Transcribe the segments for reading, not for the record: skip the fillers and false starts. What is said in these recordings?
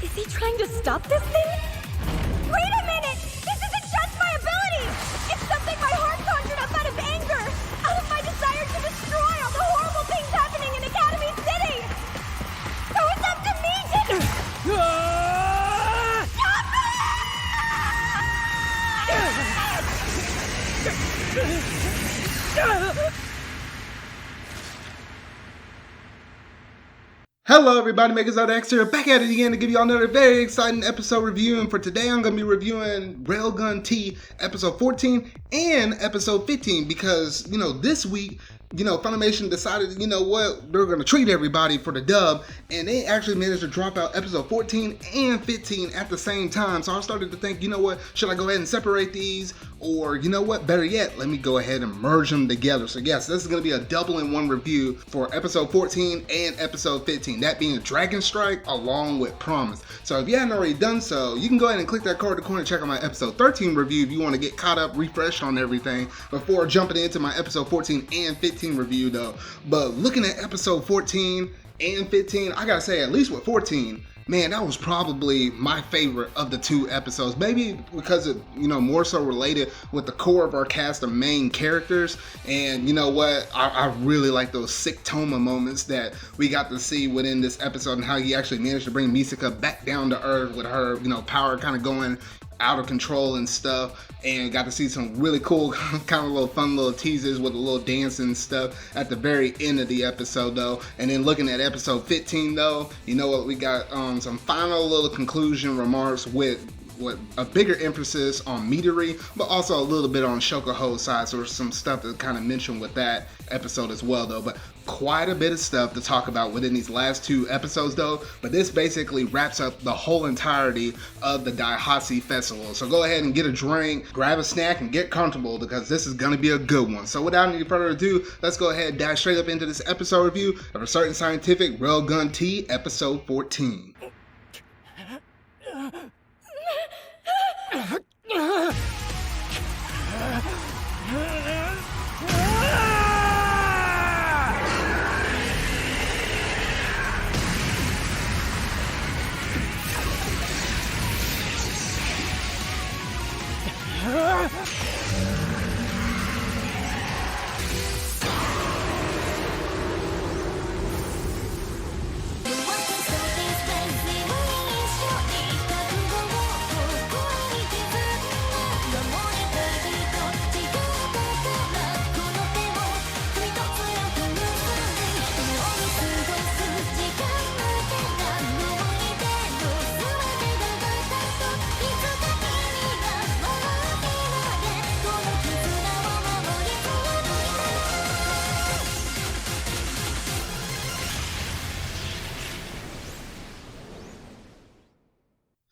Is he trying to stop this thing? Wait a minute! This isn't just my ability! It's something my heart conjured up out of anger! Out of my desire to destroy all the horrible things happening in Academy City! So it's up to me to... Stop it! Hello everybody, Megazord X here, back at it again to give you all another very exciting episode review. And for today I'm going to be reviewing Railgun T episode 14 and episode 15 because, this week, Funimation decided, they're going to treat everybody for the dub, and they actually managed to drop out episode 14 and 15 at the same time. So I started to think, should I go ahead and separate these? Or, better yet, let me go ahead and merge them together. So yes, this is going to be a double in one review for episode 14 and episode 15, that being Dragon Strike along with Promise. So if you haven't already done so, you can go ahead and click that card in the corner and check out my episode 13 review if you want to get caught up, refreshed on everything before jumping into my episode 14 and 15 review though. But looking at episode 14 and 15, I gotta say, at least with 14, man, that was probably my favorite of the two episodes. Maybe because it, more so related with the core of our cast of main characters. And you know what? I really like those sick Touma moments that we got to see within this episode and how he actually managed to bring Misaka back down to earth with her, power kind of going out of control and stuff, and got to see some really cool kind of little fun little teasers with a little dancing and stuff at the very end of the episode though. And then looking at episode 15 though, we got some final little conclusion remarks with a bigger emphasis on Mitori, but also a little bit on Shokuhou's side, so there's some stuff to kind of mention with that episode as well though. But quite a bit of stuff to talk about within these last two episodes though, but this basically wraps up the whole entirety of the Daihasei festival. So go ahead and get a drink, grab a snack, and get comfortable because this is gonna be a good one. So without any further ado, let's go ahead and dash straight up into this episode review of A Certain Scientific Railgun T episode 14.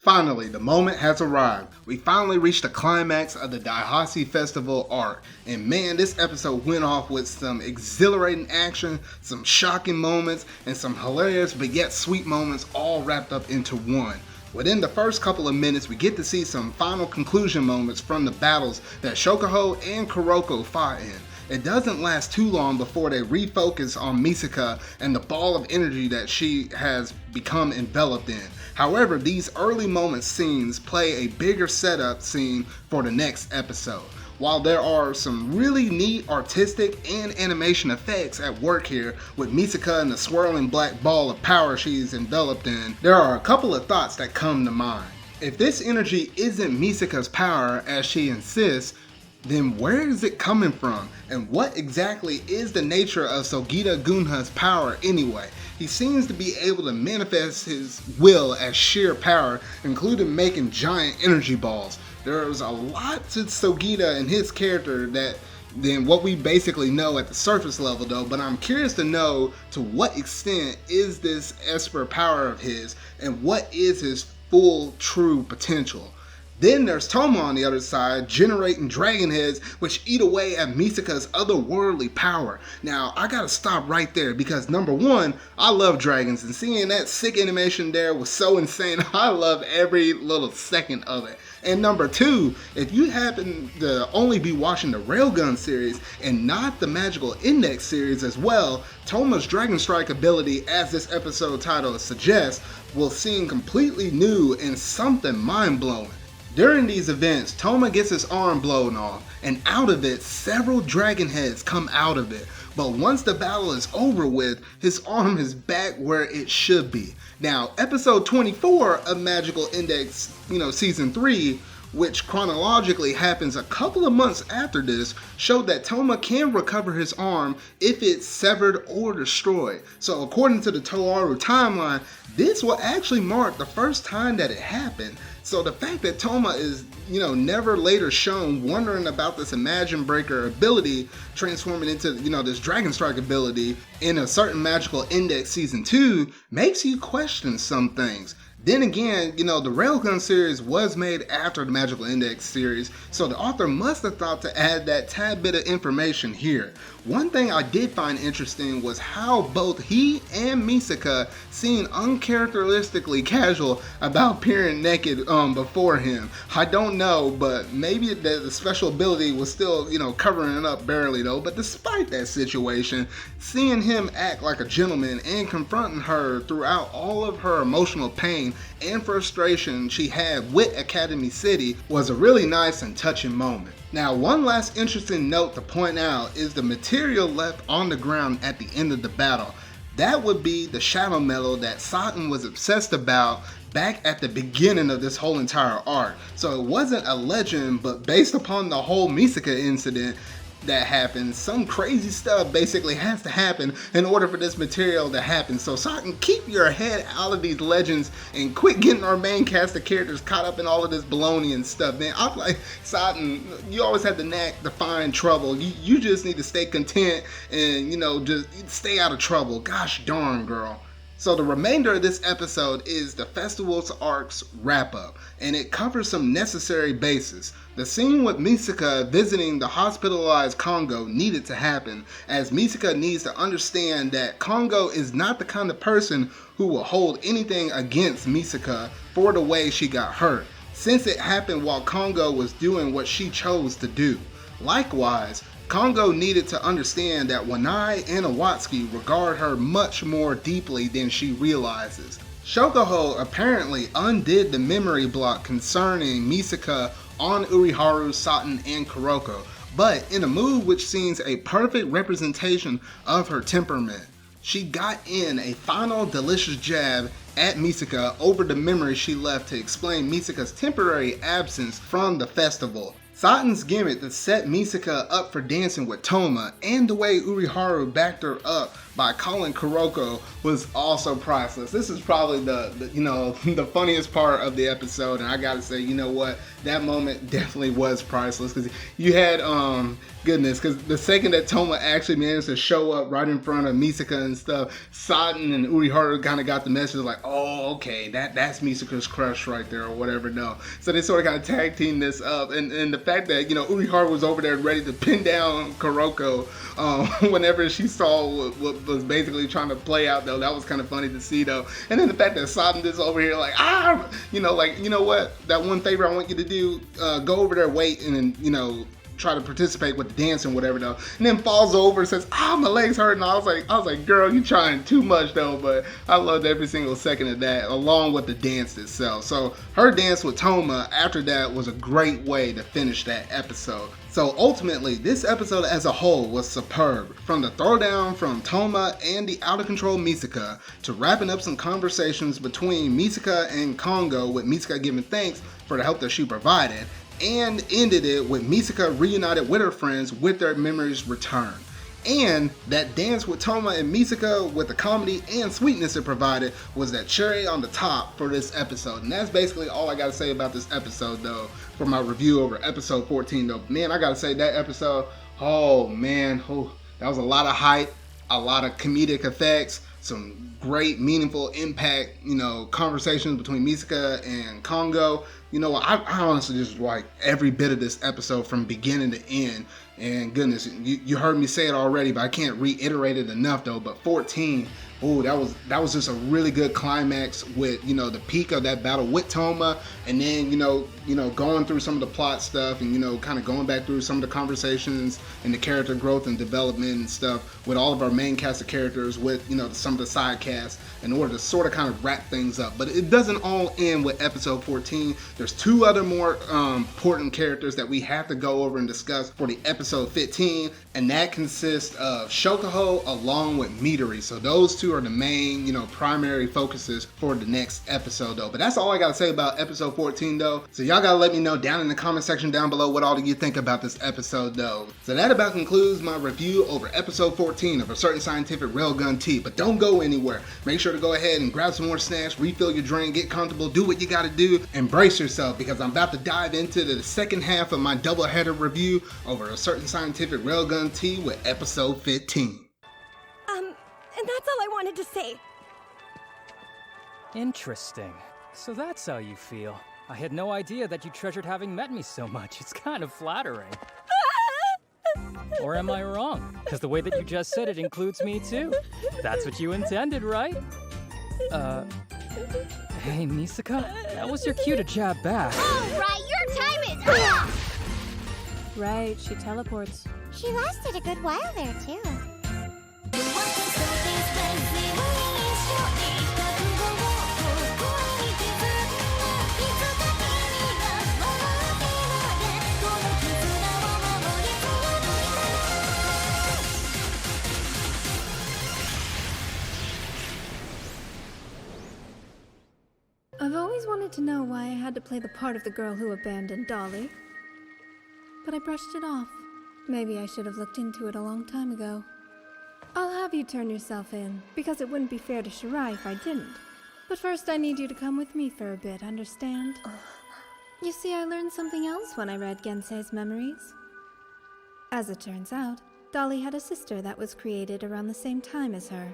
Finally, the moment has arrived. We finally reached the climax of the Daihasei Festival arc. And man, this episode went off with some exhilarating action, some shocking moments, and some hilarious but yet sweet moments all wrapped up into one. Within the first couple of minutes, we get to see some final conclusion moments from the battles that Shokuhou and Kuroko fought in. It doesn't last too long before they refocus on Misaka and the ball of energy that she has become enveloped in. However, these early moment scenes play a bigger setup scene for the next episode. While there are some really neat artistic and animation effects at work here with Misaka and the swirling black ball of power she's enveloped in, there are a couple of thoughts that come to mind. If this energy isn't Misaka's power as she insists, then where is it coming from? And what exactly is the nature of Sogita Gunha's power anyway? He seems to be able to manifest his will as sheer power, including making giant energy balls. There's a lot to Sogita and his character than what we basically know at the surface level though, but I'm curious to know to what extent is this Esper power of his and what is his full true potential. Then there's Touma on the other side, generating dragon heads, which eat away at Misaka's otherworldly power. Now, I gotta stop right there because number one, I love dragons, and seeing that sick animation there was so insane. I love every little second of it. And number two, if you happen to only be watching the Railgun series and not the Magical Index series as well, Touma's Dragon Strike ability, as this episode title suggests, will seem completely new and something mind-blowing. During these events, Touma gets his arm blown off, and out of it, several dragon heads come out of it. But once the battle is over with, his arm is back where it should be. Now, episode 24 of Magical Index, season 3, which chronologically happens a couple of months after this, showed that Touma can recover his arm if it's severed or destroyed. So according to the Toaru timeline, this will actually mark the first time that it happened. So the fact that Touma is, never later shown wondering about this Imagine Breaker ability transforming into, this Dragon Strike ability in a certain Magical Index Season 2 makes you question some things. Then again, the Railgun series was made after the Magical Index series, so the author must have thought to add that tad bit of information here. One thing I did find interesting was how both he and Misaka seemed uncharacteristically casual about appearing naked before him. I don't know, but maybe the special ability was still, covering it up barely though. But despite that situation, seeing him act like a gentleman and confronting her throughout all of her emotional pain and frustration she had with Academy City was a really nice and touching moment. Now, one last interesting note to point out is the material left on the ground at the end of the battle. That would be the shadow metal that Satan was obsessed about back at the beginning of this whole entire arc. So it wasn't a legend, but based upon the whole Misaka incident that happened, some crazy stuff basically has to happen in order for this material to happen. So Satan, keep your head out of these legends and quit getting our main cast of characters caught up in all of this baloney and stuff, man. I'm like, Satan, you always have the knack to find trouble. You just need to stay content and, just stay out of trouble. Gosh darn, girl. So the remainder of this episode is the festival's arc's wrap-up, and it covers some necessary bases. The scene with Misaka visiting the hospitalized Kongo needed to happen, as Misaka needs to understand that Kongo is not the kind of person who will hold anything against Misaka for the way she got hurt, since it happened while Kongo was doing what she chose to do. Likewise, Kongo needed to understand that Wanai and Awatsuki regard her much more deeply than she realizes. Shokuhou apparently undid the memory block concerning Misaka on Uriharu, Satan, and Kuroko, but in a move which seems a perfect representation of her temperament. She got in a final delicious jab at Misaka over the memory she left to explain Misaka's temporary absence from the festival. Satan's gimmick to set Misaka up for dancing with Touma and the way Uriharu backed her up by calling Kuroko was also priceless. This is probably the funniest part of the episode, and I gotta say, you know what, that moment definitely was priceless, because you had because the second that Touma actually managed to show up right in front of Misaka and stuff, Satan and Uriharu kind of got the message like, oh, okay, that's Misaka's crush right there, or whatever. No, so they sort of kind of tag teamed this up, and the fact that Uriharu was over there ready to pin down Kuroko whenever she saw what was basically trying to play out, though, that was kind of funny to see, though. And then the fact that Satan is over here like, you know what, that one favor I want you to do, go over there, wait, and then try to participate with the dance and whatever, though, and then falls over and says, my legs hurt, and I was like, girl, you trying too much, though. But I loved every single second of that, along with the dance itself. So her dance with Touma after that was a great way to finish that episode. So ultimately, this episode as a whole was superb. From the throwdown from Touma and the out-of-control Misaka, to wrapping up some conversations between Misaka and Kongo, with Misaka giving thanks for the help that she provided, and ended it with Misaka reunited with her friends with their memories returned. And that dance with Touma and Misaka, with the comedy and sweetness it provided, was that cherry on the top for this episode. And that's basically all I gotta say about this episode, though, for my review over episode 14, though. Man, I gotta say, that episode, that was a lot of hype, a lot of comedic effects, some great, meaningful impact, conversations between Misaka and Kongo. I honestly just like every bit of this episode from beginning to end. And goodness, you heard me say it already, but I can't reiterate it enough though. But 14, that was just a really good climax with, the peak of that battle with Touma, and then, going through some of the plot stuff and, kind of going back through some of the conversations and the character growth and development and stuff with all of our main cast of characters with, some of the side casts in order to sort of kind of wrap things up. But it doesn't all end with episode 14. There's two other more important characters that we have to go over and discuss for the episode 15, and that consists of Shokuhou along with Mitori. So those two are the main, primary focuses for the next episode though. But that's all I gotta say about episode 14 though. So y'all gotta let me know down in the comment section down below what all do you think about this episode though. So that about concludes my review over episode 14 of A Certain Scientific Railgun Tea. But don't go anywhere. Make sure to go ahead and grab some more snacks, refill your drink, get comfortable, do what you gotta do, embrace yourself, because I'm about to dive into the second half of my double header review over A Certain Scientific Railgun Tea with episode 15. And that's all I wanted to say. Interesting. So that's how you feel. I had no idea that you treasured having met me so much. It's kind of flattering. Or am I wrong? Because the way that you just said it includes me too. That's what you intended, right? Hey, Misaka, that was your cue to jab back. Oh, right, your time is up! Right, she teleports. She lasted a good while there, too. I've always wanted to know why I had to play the part of the girl who abandoned Dolly. But I brushed it off. Maybe I should have looked into it a long time ago. I'll have you turn yourself in, because it wouldn't be fair to Shirai if I didn't. But first I need you to come with me for a bit, understand? You see, I learned something else when I read Gensei's memories. As it turns out, Dolly had a sister that was created around the same time as her.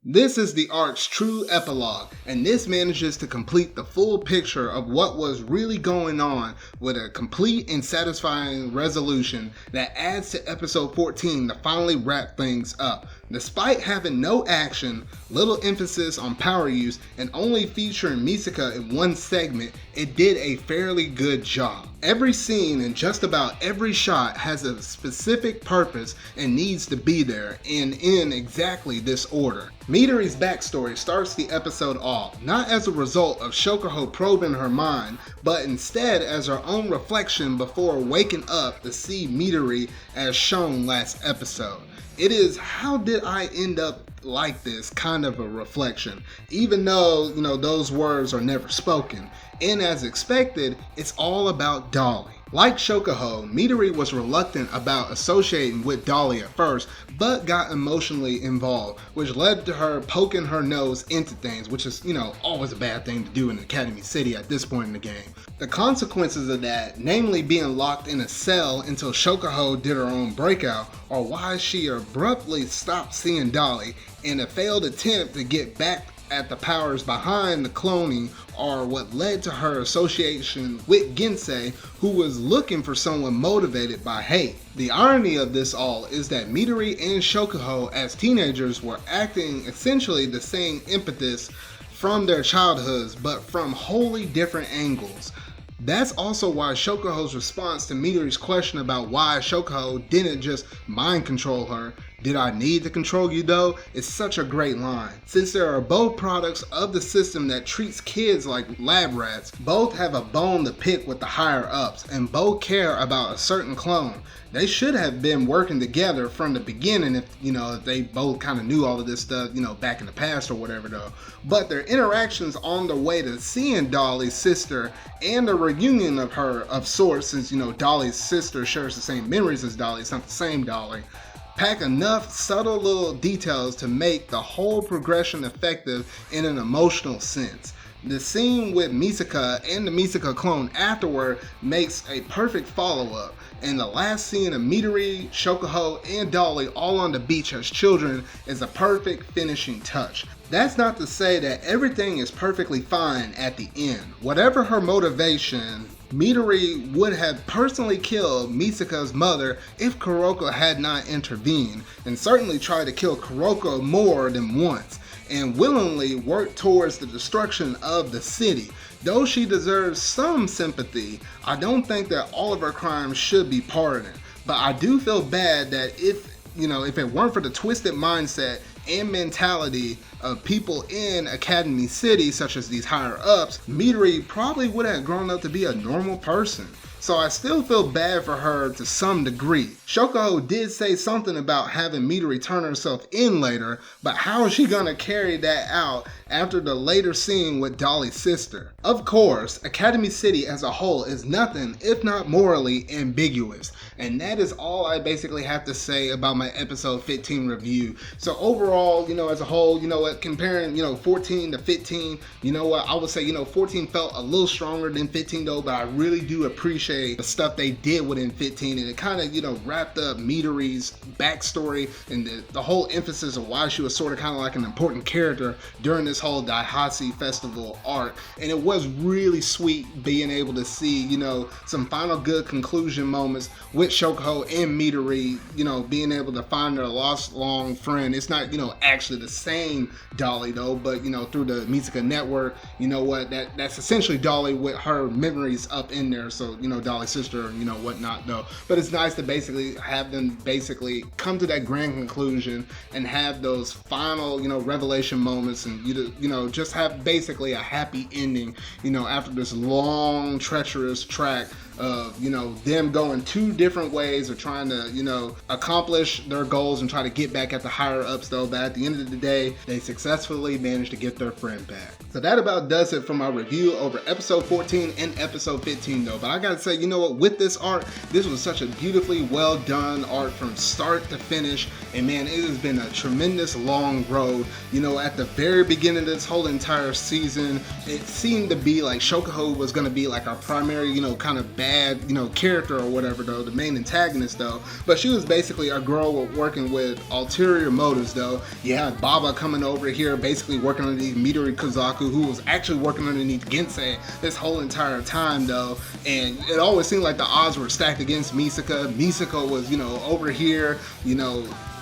This is the arc's true epilogue, and this manages to complete the full picture of what was really going on with a complete and satisfying resolution that adds to episode 14 to finally wrap things up. Despite having no action, little emphasis on power use, and only featuring Misaka in one segment, it did a fairly good job. Every scene and just about every shot has a specific purpose and needs to be there, and in exactly this order. Mitori's backstory starts the episode off, not as a result of Shokuhou probing her mind, but instead as her own reflection before waking up to see Mitori as shown last episode. It is how did I end up like this kind of a reflection, even though, those words are never spoken. And as expected, it's all about Dolly. Like Shokuhou, Mitori was reluctant about associating with Dolly at first, but got emotionally involved, which led to her poking her nose into things, which is, always a bad thing to do in Academy City at this point in the game. The consequences of that, namely being locked in a cell until Shokuhou did her own breakout, are why she abruptly stopped seeing Dolly, and a failed attempt to get back at the powers behind the cloning are what led to her association with Gensei, who was looking for someone motivated by hate. The irony of this all is that Mitori and Shokuhou as teenagers were acting essentially the same impetus from their childhoods, but from wholly different angles. That's also why Shokuhou's response to Mitori's question about why Shokuhou didn't just mind control her, "Did I need to control you though?" is such a great line. Since they are both products of the system that treats kids like lab rats, both have a bone to pick with the higher ups, and both care about a certain clone. They should have been working together from the beginning if they both kind of knew all of this stuff, back in the past or whatever though. But their interactions on their way to seeing Dolly's sister and the reunion of her of sorts, since Dolly's sister shares the same memories as Dolly, it's not the same Dolly, pack enough subtle little details to make the whole progression effective in an emotional sense. The scene with Misaka and the Misaka clone afterward makes a perfect follow-up, and the last scene of Mitori, Shokuhou, and Dolly all on the beach as children is a perfect finishing touch. That's not to say that everything is perfectly fine at the end. Whatever her motivation, Mitori would have personally killed Misaka's mother if Kuroko had not intervened, and certainly tried to kill Kuroko more than once, and willingly worked towards the destruction of the city. Though she deserves some sympathy, I don't think that all of her crimes should be pardoned. But I do feel bad that if it weren't for the twisted mindset and mentality of people in Academy City, such as these higher ups, Mitori probably would have grown up to be a normal person. So I still feel bad for her to some degree. Shokuhou did say something about having Mitori turn herself in later, but how is she gonna carry that out after the later scene with Dolly's sister? Of course, Academy City as a whole is nothing if not morally ambiguous. And that is all I basically have to say about my episode 15 review. So overall, as a whole, comparing, 14 to 15, I would say, 14 felt a little stronger than 15 though, but I really do appreciate the stuff they did within 15, and it kind of, wrapped up Mitori's backstory and the whole emphasis of why she was sort of kind of like an important character during this whole Daihasei festival arc. And it was really sweet being able to see, some final good conclusion moments with Shokuhou and Mitori, being able to find their lost long friend. It's not, actually the same Dolly though, but through the Misaka network, that's essentially Dolly with her memories up in there. So, Dolly's sister and whatnot though. But it's nice to basically have them basically come to that grand conclusion and have those final, revelation moments, and just have basically a happy ending, after this long, treacherous track of them going two different ways of trying to accomplish their goals and try to get back at the higher ups though. But at the end of the day, they successfully managed to get their friend back. So that about does it for my review over episode 14 and episode 15 though. But I gotta say, with this arc, this was such a beautifully well done arc from start to finish, and man, it has been a tremendous long road. At the very beginning of this whole entire season, it seemed to be like Shokuhou was gonna be like our primary, kind of bad, character or whatever though, the main antagonist though, but she was basically a girl working with ulterior motives though. You had Baba coming over here basically working underneath Mitori Kozaku, who was actually working underneath Gensei this whole entire time though, and it always seemed like the odds were stacked against Misaka. Misaka was, over here,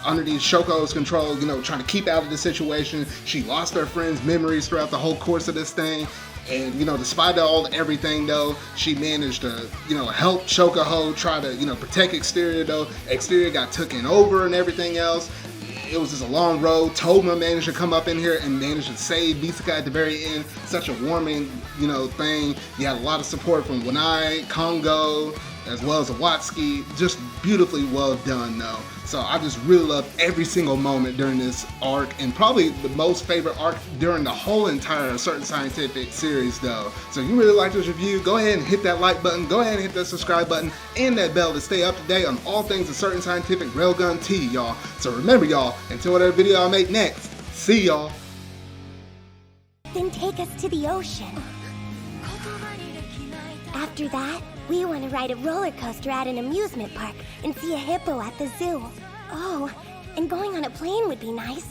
underneath Shokuhou's control, trying to keep out of the situation. She lost her friend's memories throughout the whole course of this thing. And, despite everything though, she managed to, help Shokuhou try to, protect Exterior though. Exterior got taken over and everything else. It was just a long road. Touma managed to come up in here and managed to save Misaka at the very end. Such a warming, thing. You had a lot of support from Wanai, Kongo, as well as Watsuki. Just beautifully well done though. So I just really loved every single moment during this arc, and probably the most favorite arc during the whole entire Certain Scientific series though. So if you really like this review, go ahead and hit that like button, go ahead and hit that subscribe button, and that bell to stay up to date on all things of Certain Scientific Railgun T, y'all. So remember y'all, until whatever video I make next, see y'all. Then take us to the ocean. After that, we want to ride a roller coaster at an amusement park and see a hippo at the zoo. Oh, and going on a plane would be nice.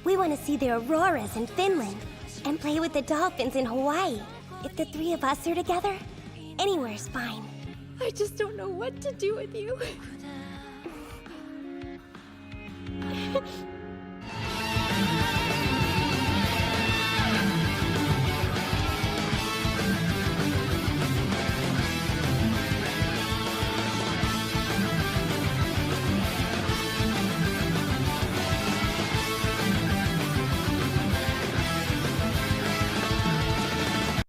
We want to see the auroras in Finland and play with the dolphins in Hawaii. If the three of us are together, anywhere's fine. I just don't know what to do with you.